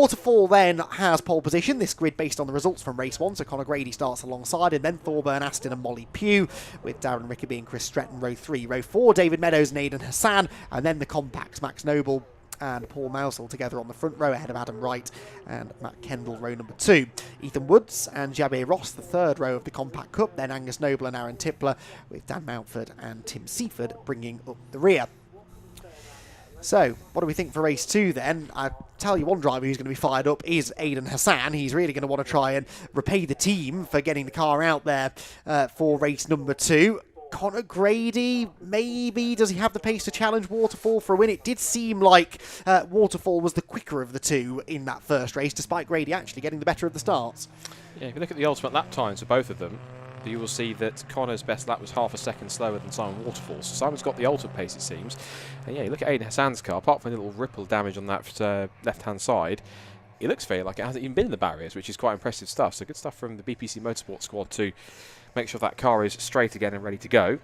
Waterfall then has pole position, this grid based on the results from race 1, so Conor Grady starts alongside him, then Thorburn Aston and Molly Pugh, with Darren Rickaby and Chris Stretton row 3. Row 4, David Meadows and Aidan Hassan, and then the compacts, Max Noble and Paul Mousel together on the front row ahead of Adam Wright and Matt Kendall, row number 2. Ethan Woods and Jabir Ross, the third row of the Compact Cup, then Angus Noble and Aaron Tippler, with Dan Mountford and Tim Seaford bringing up the rear. So, what do we think for race 2 then? I tell you, one driver who's going to be fired up is Aidan Hassan. He's really going to want to try and repay the team for getting the car out there for race number 2. Conor Grady, maybe, does he have the pace to challenge Waterfall for a win? It did seem like Waterfall was the quicker of the two in that first race, despite Grady actually getting the better of the starts. Yeah, if you look at the ultimate lap times for both of them, you will see that Conor's best lap was half a second slower than Simon Waterfall. So Simon's got the ultimate pace, it seems. And yeah, you look at Aidan Hassan's car, apart from a little ripple damage on that left-hand side, it looks very like it hasn't even been in the barriers, which is quite impressive stuff. So good stuff from the BPC Motorsport squad to make sure that car is straight again and ready to go.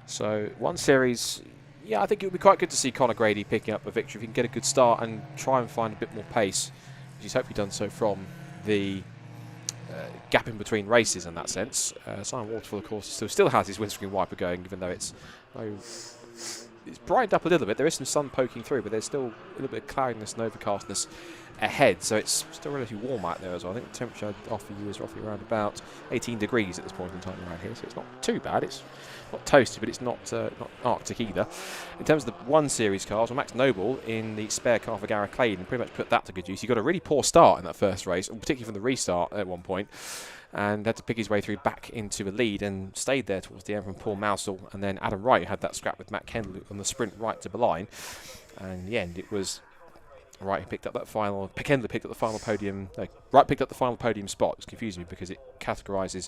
So one series, yeah, I think it would be quite good to see Conor Grady picking up a victory if he can get a good start and try and find a bit more pace, which he's hopefully done so from the gap in between races in that sense. Simon Waterfall, of course, still has his windscreen wiper going, even though it's brightened up a little bit. There is some sun poking through, but there's still a little bit of cloudiness and overcastness ahead, so it's still relatively warm out there as well. I think the temperature I'd offer you is roughly around about 18 degrees at this point in time around here, so it's not too bad. It's not toasty, but it's not Arctic either. In terms of the 1 Series cars, well, Max Noble in the spare car for Gareth Claydon pretty much put that to good use. He got a really poor start in that first race, particularly from the restart at one point, and had to pick his way through back into a lead and stayed there towards the end from Paul Mousel, and then Adam Wright, who had that scrap with Matt Kendall on the sprint right to the line, and in the end it was Wright who picked up that final. Kendall picked up the final podium. No, Wright picked up the final podium spot. It's confusing me because it categorises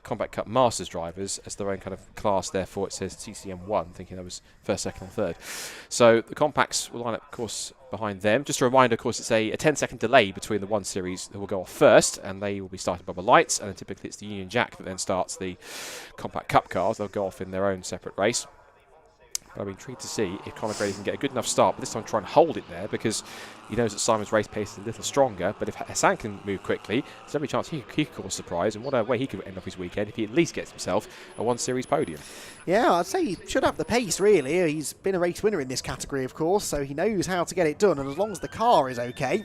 Compact Cup Masters drivers as their own kind of class. Therefore, it says TCM1, thinking that was first, second, or third. So the compacts will line up, of course, behind them. Just a reminder, of course, it's a 10-second delay between the 1 Series that will go off first, and they will be started by the lights. And then typically it's the Union Jack that then starts the Compact Cup cars. They'll go off in their own separate race. But I'll be intrigued to see if Conor Grady can get a good enough start, but this time try and hold it there, because he knows that Simon's race pace is a little stronger. But if Hassan can move quickly, there's every chance he could cause surprise, and what a way he could end up his weekend if he at least gets himself a 1 Series podium. Yeah, I'd say he should have the pace, really. He's been a race winner in this category, of course, so he knows how to get it done, and as long as the car is okay,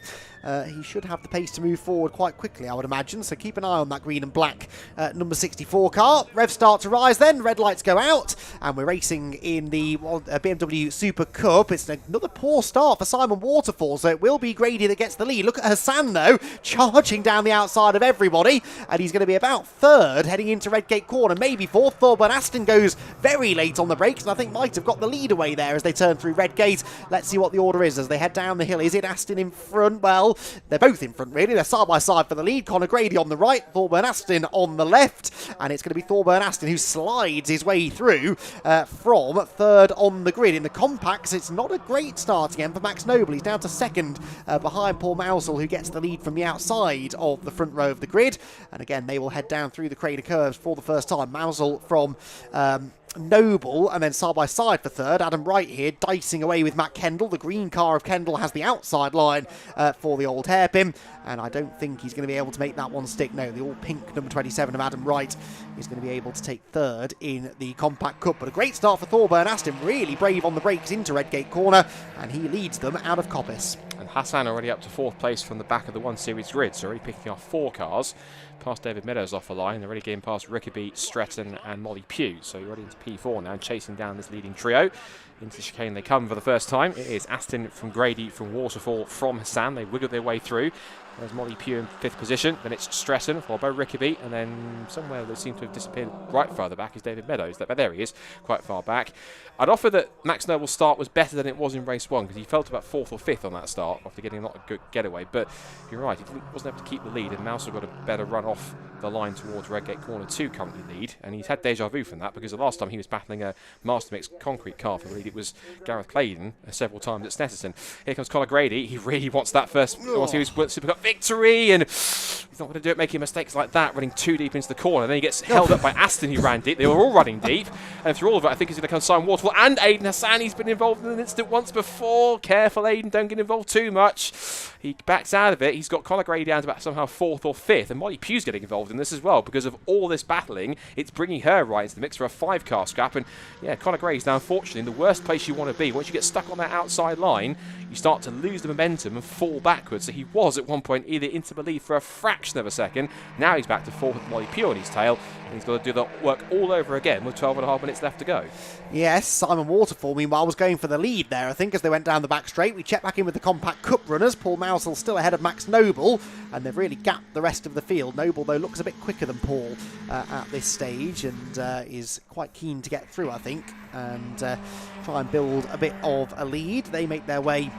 he should have the pace to move forward quite quickly, I would imagine. So keep an eye on that green and black number 64 car. Revs start to rise then, red lights go out, and we're racing in the BMW SuperCup. It's another poor start for Simon Waterfall, so it will be Grady that gets the lead. Look at Hassan, though, charging down the outside of everybody, and he's going to be about third heading into Redgate Corner, maybe fourth. Thorburn Aston goes very late on the brakes, and I think might have got the lead away there as they turn through Redgate. Let's see what the order is as they head down the hill. Is it Aston in front? Well, they're both in front, really. They're side by side for the lead. Conor Grady on the right, Thorburn Aston on the left, and it's going to be Thorburn Aston who slides his way through from third on the grid. In the compacts, it's not a great start again for Max Noble. He's down to second behind Paul Mousel, who gets the lead from the outside of the front row of the grid. And again, they will head down through the crater curves for the first time. Mousel from Noble, and then side by side for third. Adam Wright here dicing away with Matt Kendall. The green car of Kendall has the outside line for the old hairpin, and I don't think he's going to be able to make that one stick. No, the all pink number 27 of Adam Wright is going to be able to take third in the Compact Cup. But a great start for Thorburn Aston, really brave on the brakes into Redgate Corner, and he leads them out of Coppice. And Hassan already up to 4th place from the back of the 1 Series grid, so already picking off 4 cars. Past David Meadows off the line, already getting past Rickaby, Stretton and Molly Pugh. So you're already into P4 now, chasing down this leading trio. Into the chicane they come for the first time. It is Aston from Grady, from Waterfall, from Hassan. They wiggle their way through. There's Molly Pugh in 5th position. Then it's Stretton, followed by Rickaby. And then somewhere that seems to have disappeared right farther back is David Meadows. There he is, quite far back. I'd offer that Max Noble's start was better than it was in race 1, because he felt about 4th or 5th on that start after getting not a good getaway. But you're right, he wasn't able to keep the lead, and Mouse got a better run off the line towards Redgate Corner 2 company lead. And he's had deja vu from that, because the last time he was battling a Master Mix concrete car for the lead, it was Gareth Claydon several times at Snetterton. Here comes Conor Grady. He really wants that first Supercup victory, and He's not going to do it making mistakes like that, running too deep into the corner. Then he gets held up by Aston, who ran deep. They were all running deep. And through all of it, I think he's going to come Simon Waterfall and Aiden Hassan. He's been involved in an incident once before. Careful, Aiden, don't get involved too much. He backs out of it. He's got Conor Grady down to about somehow 4th or 5th. And Molly Pugh's getting involved in this as well because of all this battling. It's bringing her right into the mix for a 5-car scrap. And yeah, Conor Grady's now unfortunately in the worst place you want to be. Once you get stuck on that outside line, you start to lose the momentum and fall backwards. So he was at one point either into the lead for a fraction of a second. Now he's back to 4th with Molly Pugh on his tail. And he's got to do the work all over again with 12.5 minutes left to go. Yes, Simon Waterfall, meanwhile, was going for the lead there, I think, as they went down the back straight. We check back in with the Compact Cup runners. Paul Mousel still ahead of Max Noble, and they've really gapped the rest of the field. Noble, though, looks a bit quicker than Paul at this stage and is quite keen to get through, I think, and try and build a bit of a lead. They make their way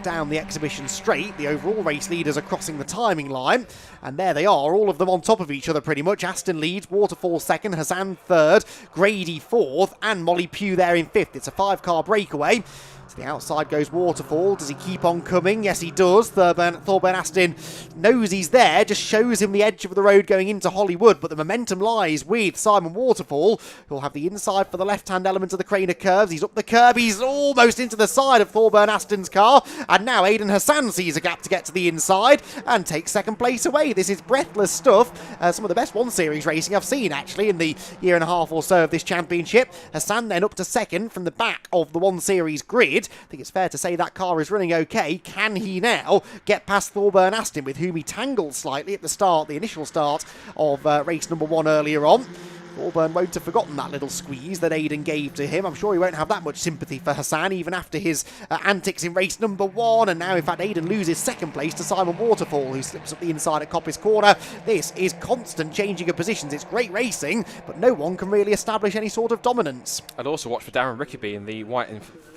down the exhibition straight. The overall race leaders are crossing the timing line, and there they are, all of them on top of each other pretty much. Aston leads, Waterfall 2nd, Hassan 3rd, Grady 4th, and Molly Pugh there in 5th. It's a 5-car breakaway. To the outside goes Waterfall. Does he keep on coming? Yes, he does. Thorburn Aston knows he's there, just shows him the edge of the road going into Hollywood, but the momentum lies with Simon Waterfall, who'll have the inside for the left-hand element of the Craner curves. He's up the curb. He's almost into the side of Thorburn Aston's car, and now Aiden Hassan sees a gap to get to the inside and takes 2nd place away. This is breathless stuff. Some of the best 1 Series racing I've seen, actually, in the year and a half or so of this championship. Hassan then up to 2nd from the back of the 1 Series grid. I think it's fair to say that car is running okay. Can he now get past Thorburn Aston, with whom he tangled slightly at the start, the initial start of race number 1 earlier on? Thorburn won't have forgotten that little squeeze that Aiden gave to him. I'm sure he won't have that much sympathy for Hassan, even after his antics in race number 1. And now, in fact, Aiden loses 2nd place to Simon Waterfall, who slips up the inside at Coppice Corner. This is constant changing of positions. It's great racing, but no one can really establish any sort of dominance. I'd also watch for Darren Rickaby in the white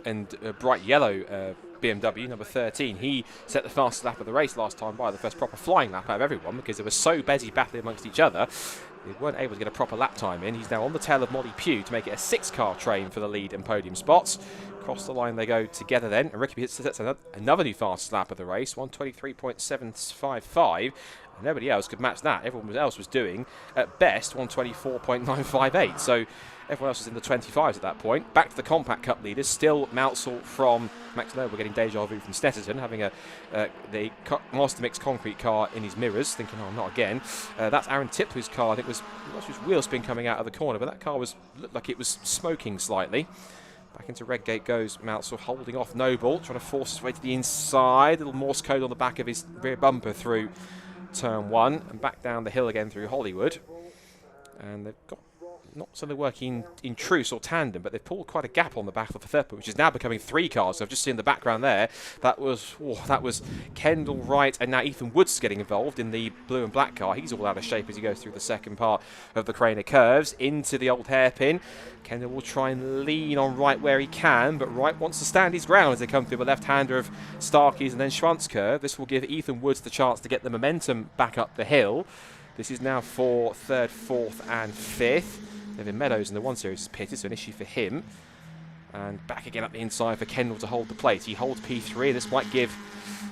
and bright yellow BMW, number 13. He set the fastest lap of the race last time by, the first proper flying lap out of everyone, because they were so busy battling amongst each other. They weren't able to get a proper lap time in. He's now on the tail of Molly Pugh to make it a 6-car train for the lead and podium spots. Across the line they go together then, and Rickaby sets another new fastest lap of the race, 1:23.755. Nobody else could match that. Everyone else was doing, at best, 1:24.958. So everyone else was in the 25s at that point. Back to the Compact Cup leaders. Still Mousel from Max Noble getting deja vu from Snetterton, having the Master Mix concrete car in his mirrors, thinking, oh, not again. That's Aaron Tipp, whose car, I think, was wheel spin coming out of the corner, but that car looked like it was smoking slightly. Back into Redgate goes Mousel, holding off Noble, trying to force his way to the inside. A little Morse code on the back of his rear bumper through turn 1, and back down the hill again through Hollywood. And they've got, not so they're working in truce or tandem, but they've pulled quite a gap on the back of the 3rd, which is now becoming 3 cars. So I've just seen the background there. That was Kendall Wright, and now Ethan Woods getting involved in the blue and black car. He's all out of shape as he goes through the 2nd part of the Craner curves into the old hairpin. Kendall will try and lean on Wright where he can, but Wright wants to stand his ground as they come through the left-hander of Starkey's and then Schwantz curve. This will give Ethan Woods the chance to get the momentum back up the hill. This is now for 3rd, 4th and 5th. Devin Meadows in the 1 Series is pitted, so an issue for him. And back again up the inside for Kendall to hold the plate. He holds P3. This might give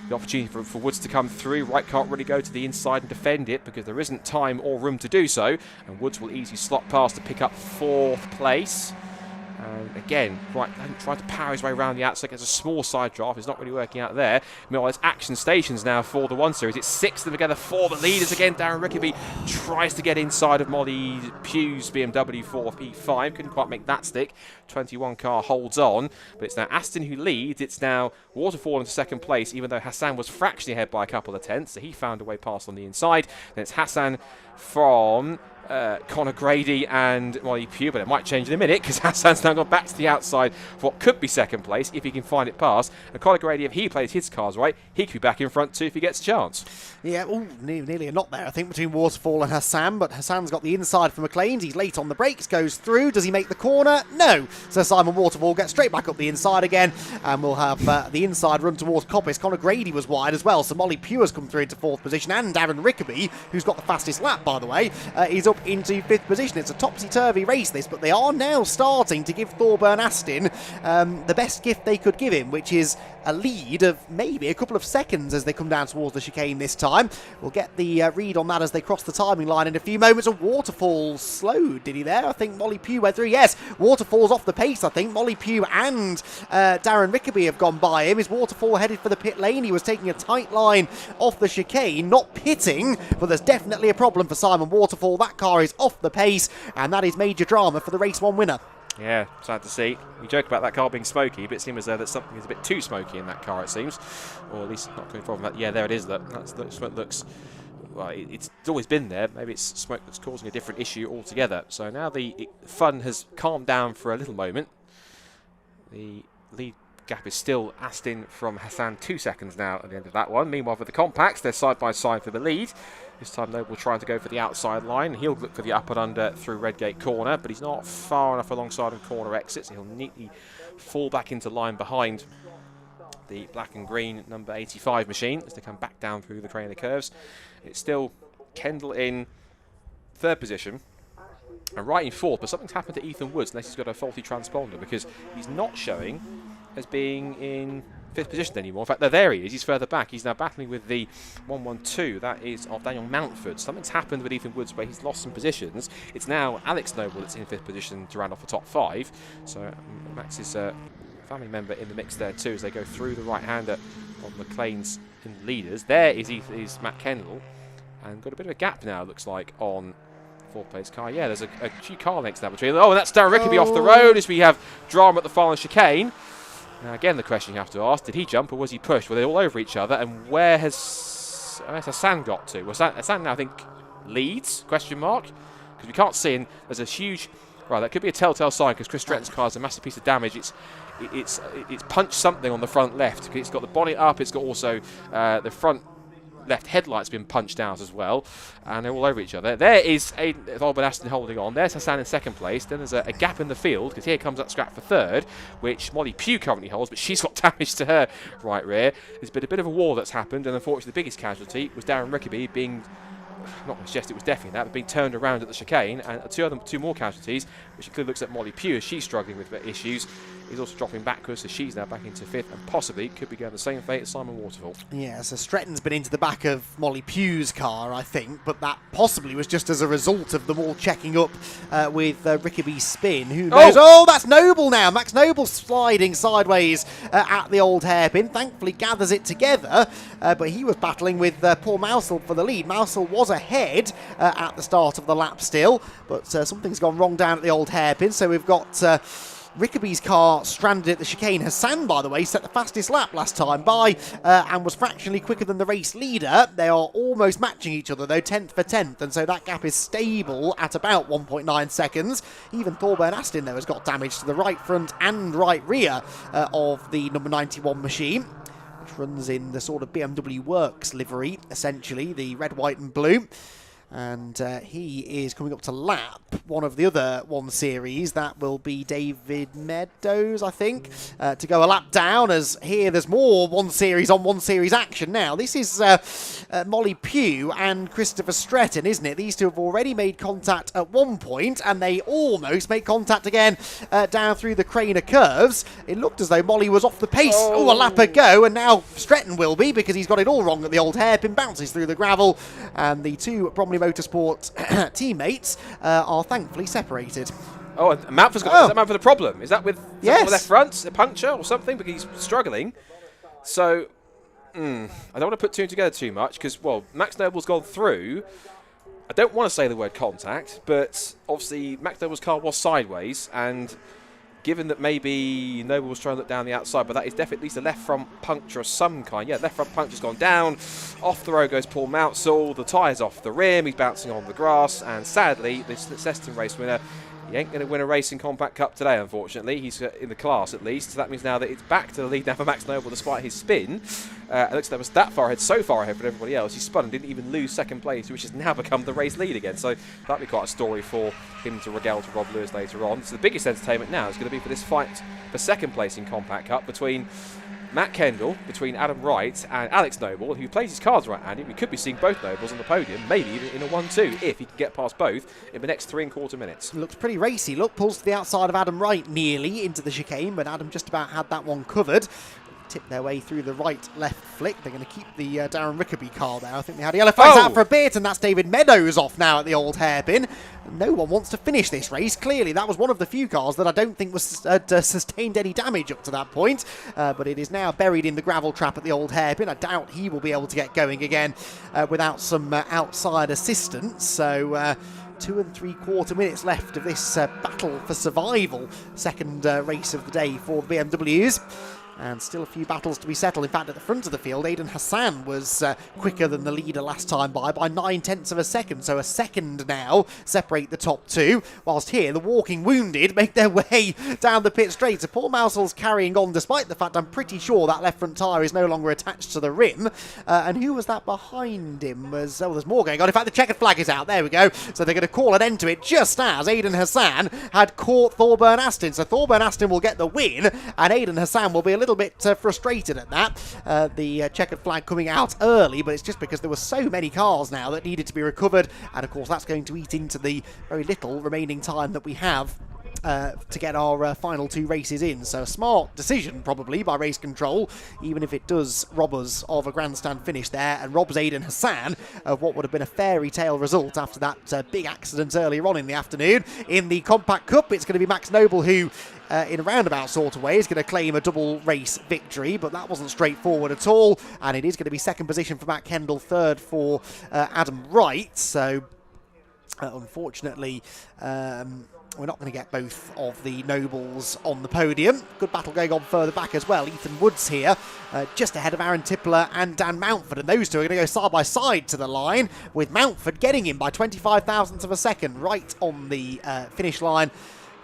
the opportunity for Woods to come through. Wright can't really go to the inside and defend it because there isn't time or room to do so. And Woods will easily slot past to pick up 4th place. And again, Wright tried to power his way around the outside. Gets a small side draft. It's not really working out there. Meanwhile, it's action stations now for the 1 Series. It's 6 of them together for the leaders again. Darren Rickaby tries to get inside of Molly Pugh's BMW for P5. Couldn't quite make that stick. 21 car holds on. But it's now Aston who leads. It's now Waterfall into 2nd place, even though Hassan was fractionally ahead by a couple of tenths. So he found a way past on the inside. Then it's Hassan from Conor Grady and Molly Pugh, but it might change in a minute because Hassan's now gone back to the outside for what could be 2nd place if he can find it past. And Conor Grady, if he plays his cars right, he could be back in front too if he gets a chance. Yeah, nearly a knot there, I think, between Waterfall and Hassan, but Hassan's got the inside for McLean's. He's late on the brakes, goes through. Does he make the corner? No. So Simon Waterfall gets straight back up the inside again, and we'll have the inside run towards Coppice. Conor Grady was wide as well, so Molly Pugh has come through into 4th position, and Darren Rickaby, who's got the fastest lap lap, by the way. He's up into 5th position. It's a topsy-turvy race, this, but they are now starting to give Thorburn Aston the best gift they could give him, which is a lead of maybe a couple of seconds as they come down towards the chicane this time. We'll get the read on that as they cross the timing line in a few moments. A Waterfall slowed, did he there? I think Molly Pugh went through. Yes, Waterfall's off the pace, I think. Molly Pugh and Darren Rickaby have gone by him. Is Waterfall headed for the pit lane? He was taking a tight line off the chicane, not pitting, but there's definitely a problem for Simon Waterfall. That car is off the pace, and that is major drama for the race 1 winner. Yeah, sad to see. We joke about that car being smoky, but it seems as though that something is a bit too smoky in that car, it seems. Or at least not coming from that. Yeah, there it is. That's smoke looks... Well, it's always been there. Maybe it's smoke that's causing a different issue altogether. So now the fun has calmed down for a little moment. The lead gap is still Aston from Hassan 2 seconds now at the end of that one. Meanwhile, for the compacts, they're side by side for the lead. This time Noble trying to go for the outside line. He'll look for the up and under through Redgate corner, but he's not far enough alongside of corner exits. He'll neatly fall back into line behind the black and green number 85 machine as they come back down through the trainer curves. It's still Kendall in 3rd position and right in 4th, but something's happened to Ethan Woods unless he's got a faulty transponder, because he's not showing as being in 5th position anymore. In fact, there he is. He's further back. He's now battling with the 112. That is of Daniel Mountford. Something's happened with Ethan Woods where he's lost some positions. It's now Alex Noble that's in 5th position to round off the top 5. So Max's family member in the mix there too as they go through the right-hander of McLean's in the leaders. There is Matt Kendall, and got a bit of a gap now, looks like, on 4th place car. Yeah, there's a few car lengths now between. Oh, and that's Darren Rickaby off the road as we have drama at the final chicane. Now, again, the question you have to ask, did he jump or was he pushed? Were they all over each other? And where's Hassan got to? Was Hassan now, I think, leads? Question mark? Because we can't see, and there's a huge... Right, that could be a telltale sign because Chris Stretton's car has a massive piece of damage. It's punched something on the front left. It's got the bonnet up. It's got also the front left headlight's been punched out as well, and they're all over each other. There is Thorburn Aston holding on. There's Hassan in 2nd place. Then there's a gap in the field because here comes that scrap for 3rd, which Molly Pugh currently holds, but she's got damage to her right rear. There's been a bit of a war that's happened, and unfortunately the biggest casualty was Darren Rickaby being... Not suggest it was definitely that, but being turned around at the chicane, and two more casualties, which include looks at Molly Pugh as she's struggling with issues. He's also dropping backwards, so she's now back into 5th, and possibly could be going the same fate as Simon Waterfall. Yeah, so Stretton's been into the back of Molly Pugh's car, I think, but that possibly was just as a result of them all checking up with Rickaby's spin. Who knows? Oh, that's Noble now. Max Noble sliding sideways at the old hairpin. Thankfully gathers it together, but he was battling with Paul Mousel for the lead. Mousel was ahead at the start of the lap still, but something's gone wrong down at the old hairpin, so we've got... Rickaby's car stranded at the chicane. Hassan, by the way, set the fastest lap last time by and was fractionally quicker than the race leader. They are almost matching each other, though, 10th for 10th, and so that gap is stable at about 1.9 seconds. Even Thorburn Aston, though, has got damage to the right front and right rear of the number 91 machine, which runs in the sort of BMW Works livery, essentially, the red, white and blue. And he is coming up to lap one of the other 1 Series. That will be David Meadows, I think, to go a lap down, as here there's more 1 Series on 1 Series action now. This is Molly Pugh and Christopher Stretton, isn't it? These two have already made contact at one point, and they almost make contact again down through the Craner curves. It looked as though Molly was off the pace. Oh, a lap ago, and now Stretton will be, because he's got it all wrong at the old hairpin, bounces through the gravel, and the two Bromley Motorsport teammates are thankfully separated. Oh, and Mountford's got... Is that Mountford a problem? Is that with yes. The left front, a puncture or something? Because he's struggling. So, I don't want to put two together too much because, well, Max Noble's gone through. I don't want to say the word contact, but obviously Max Noble's car was sideways, and given that maybe Noble was trying to look down the outside, but that is definitely at least a left front puncture of some kind. Yeah, left front puncture's gone down. Off the road goes Paul Moutsell. The tyre's off the rim. He's bouncing on the grass. And sadly, this Snetterton race winner, he ain't going to win a race in Compact Cup today, unfortunately. He's in the class, at least. So that means now that it's back to the lead now for Max Noble, despite his spin. It looks like that was that far ahead, so far ahead for everybody else. He spun and didn't even lose 2nd place, which has now become the race lead again. So that'll be quite a story for him to regale to Rob Lewis later on. So the biggest entertainment now is going to be for this fight for 2nd place in Compact Cup between Matt Kendall between Adam Wright and Alex Noble, who plays his cards right, Andy. We could be seeing both Nobles on the podium, maybe even in a 1-2 if he can get past both in the next 3¼ minutes. Looks pretty racy. Look, pulls to the outside of Adam Wright nearly into the chicane, but Adam just about had that one covered. Tip their way through the right-left flick. They're going to keep the Darren Rickaby car there. I think they had a yellow flags out for a bit, and that's David Meadows off now at the old hairpin. No one wants to finish this race. Clearly, that was one of the few cars that I don't think was sustained any damage up to that point, but it is now buried in the gravel trap at the old hairpin. I doubt he will be able to get going again without some outside assistance. So 2¾ minutes left of this battle for survival. Second race of the day for the BMWs. And still a few battles to be settled. In fact, at the front of the field, Aidan Hassan was quicker than the leader last time by 9/10 of a second. So a second now separate the top two. Whilst here, the walking wounded make their way down the pit straight. So Paul Mousel's carrying on, despite the fact I'm pretty sure that left front tyre is no longer attached to the rim. And who was that behind him? There's more going on. In fact, the checkered flag is out. There we go. So they're going to call an end to it just as Aidan Hassan had caught Thorburn Aston. So Thorburn Aston will get the win, and Aidan Hassan will be a little bit frustrated at that. The checkered flag coming out early, but it's just because there were so many cars now that needed to be recovered, and of course that's going to eat into the very little remaining time that we have to get our final two races in. So a smart decision probably by race control, even if it does rob us of a grandstand finish there and robs Aidan Hassan of what would have been a fairy tale result after that big accident earlier on in the afternoon. In the Compact Cup, it's going to be Max Noble who in a roundabout sort of way is going to claim a double race victory, but that wasn't straightforward at all, and it is going to be second position for Matt Kendall, third for Adam Wright. So unfortunately we're not going to get both of the Nobles on the podium. Good battle going on further back as well. Ethan Woods here, just ahead of Aaron Tippler and Dan Mountford, and those two are going to go side by side to the line, with Mountford getting him by 25 thousandths of a second right on the finish line.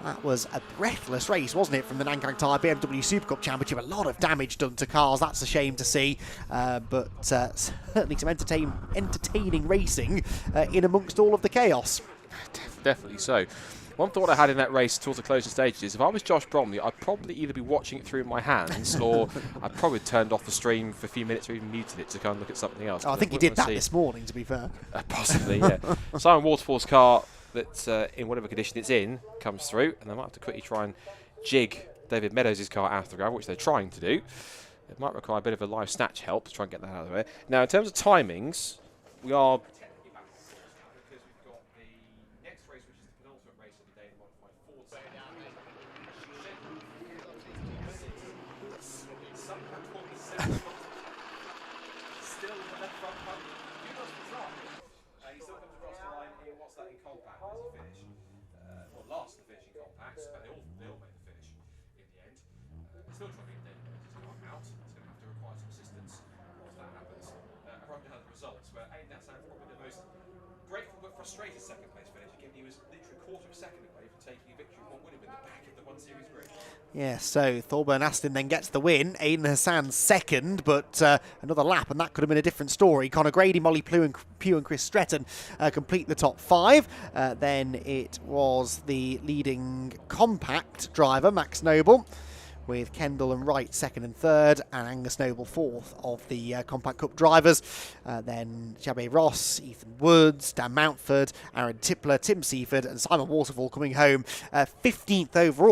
That was a breathless race, wasn't it, from the Nankang Tyre BMW SuperCup Championship? A lot of damage done to cars, that's a shame to see, but certainly some entertaining racing in amongst all of the chaos. Definitely so. One thought I had in that race towards the closing stages is if I was Josh Bromley, I'd probably either be watching it through my hands or I'd probably turned off the stream for a few minutes or even muted it to kind of look at something else. Oh, I think he did that this morning, to be fair. Possibly, yeah. Simon Waterfall's car that in whatever condition it's in comes through, and they might have to quickly try and jig David Meadows' car out of the gravel, which they're trying to do. It might require a bit of a live snatch help to try and get that out of the way. Now, in terms of timings, we are frustrated second place finish. Again, he was literally a quarter of a second away from taking a victory in what would have been the back of the 1 Series grid. Yeah, so Thorburn Aston then gets the win. Aidan Hassan second, but another lap, and that could have been a different story. Connor Grady, Molly Pugh and Chris Snetterton complete the top five. Then it was the leading compact driver, Max Noble, with Kendall and Wright second and third, and Angus Noble fourth of the Compact Cup drivers. Then Jabé Ross, Ethan Woods, Dan Mountford, Aaron Tippler, Tim Seaford, and Simon Waterfall coming home 15th overall.